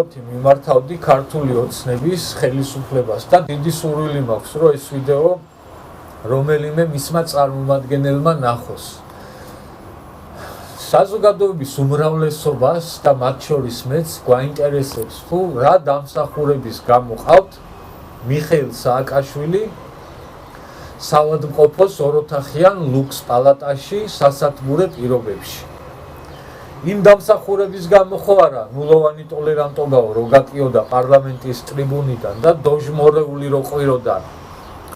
ვიდეოთი მიმართავდი ქართული ოცნების ხელისუფლებას და დიდი სურვილი მაქვს, რომ ეს ვიდეო რომელიმე მისმა წარმომადგენელმა ნახოს. საზოგადოების უმრავლესობას და მათ შორის მეც გვაინტერესებს, თუ რა დამსახურების გამო ყავთ მიხეილ სააკაშვილი საავადმყოფოს ოროთახიან ლუქს პალატაში სასათბურე პირობებში. იმ დამსახურების გამო ხო არა ნულოვანი ტოლერანტობაო რო გაკიოდა პარლამენტის ტრიბუნიდან და დოჟმორეული რო ყვიროდა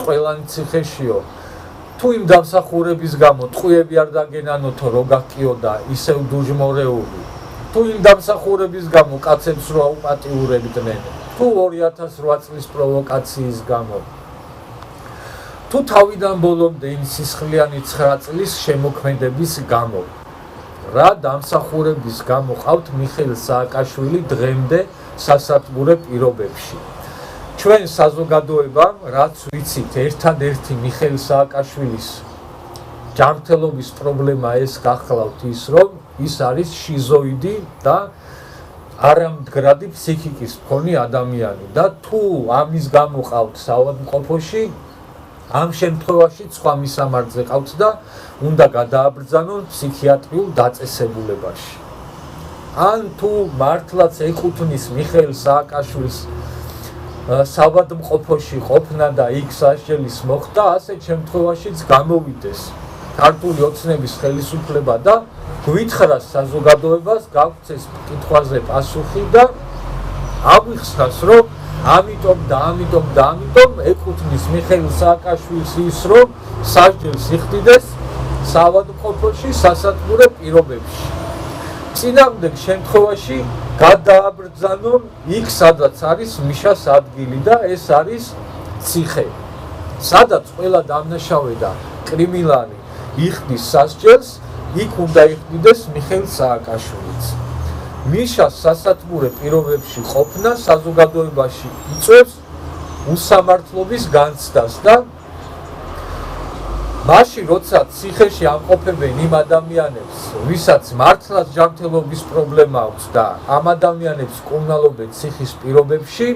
ყველანი ციხეშიო, თუ იმ დამსახურების გამო ტყვიები არ დაგენანოთო რო გაკიოდა ისევ დოჟმორეული, თუ იმ დამსახურების გამო კაცებს რო აუპატიურებდნენ, თუ 2008 წლის პროვოკაციის გამო, თუ თავიდან ბოლომდე იმ სისხლიანი 9 წლის შემოქმედების გამო, რა დამსახურების გამო ყავთ მიხეილ სააკაშვილი დღემდე სასათბურე პირობებში. ჩვენ საზოგადოებამ, რაც ვიცით, ერთადერთი მიხეილ სააკაშვილის ჯანმრთელობის პრობლემა ეს გახლავთ ის, რომ ის არის შიზოიდი და არამდგრადი ფსიქიკის მქონე ადამიანი და თუ ამის გამო ყავთ საავადმყოფოში, ამ შემთხვევაში სხვა მისამართზე ყავთ და უნდა გადააბრძანონ ფსიქიატრიულ დაწესებულებაში. ან თუ მართლაც ეკუთვნის მიხეილ სააკაშვილს საავადმყოფოში ყოფნა და იქ სასჯელის მოხდა, ასეთ შემთხვევაშიც გამოვიდეს ქართული ოცნების ხელისუფლება და გვითხრას საზოგადოებას გაგვცეს კითხვაზე პასუხი და აგვიხსნას, რომ ამიტომ ეკუთვნის მიხეილ სააკაშვილს ის, რომ სასჯელს იხდიდეს საავადმყოფოში სასათბურე პირობებში. წინააღმდეგ შემთხვევაში გადააბრძანონ იქ, სადაც არის მიშას ადგილი და ეს არის ციხე, სადაც ყველა დამნაშავე და კრიმინალი იხდის სასჯელს, იქ უნდა იხდიდეს მიხეილ სააკაშვილიც. მიშას სასათბურე პირობებში ყოფნა საზოგადოებაში იწვევს უსამართლობის განცდას და მაშინ, როცა ციხეში ამყოფებენ იმ ადამიანებს, ვისაც მართლაც ჯანმრთელობის პრობლემა აქვს და ამ ადამიანებს კურნალობენ ციხის პირობებში,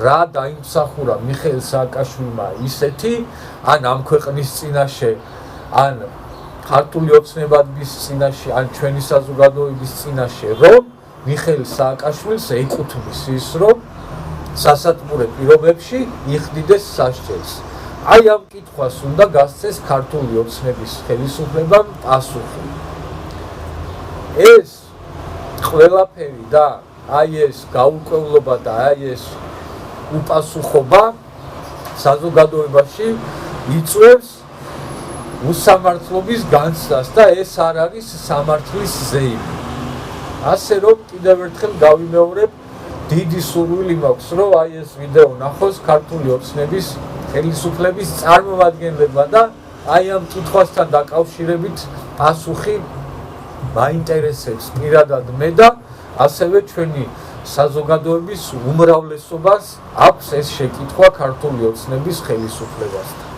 რა დაიმსახურა მიხეილ სააკაშვილმა ისეთი, ან ამ ქვეყნის წინაშე, ან ქართული ოცნებების წინაშე, ან ჩვენი საზოგადოების წინაშე, რომ მიხეილ სააკაშვილს ეკუთვნის ის, რომ სასათბურე პირობებში იხდიდეს სასჯელს. აი ამ კითხვას უნდა გასცეს ქართული ოცნების ხელისუფლებამ პასუხი. ეს ყველაფერი და აი ეს გაურკვევლობა და აი ეს უპასუხობა საზოგადოებაში იწვევს უსამართლობის განცდას და ეს არ არის სამართლის ზეიმი. ასე რომ კიდევ ერთხელ გავიმეორებ, დიდი სურვილი მაქვს, რომ აი ეს ვიდეო ნახოს ქართული ოცნების ხელისუფლების წარმომადგენლებმა და აი ამ კითხვასთან დაკავშირებით პასუხი მაინტერესებს პირადად მე და ასევე ჩვენი საზოგადოების უმრავლესობას აქვს ეს შეკითხვა ქართული ოცნების ხელისუფლებასთან.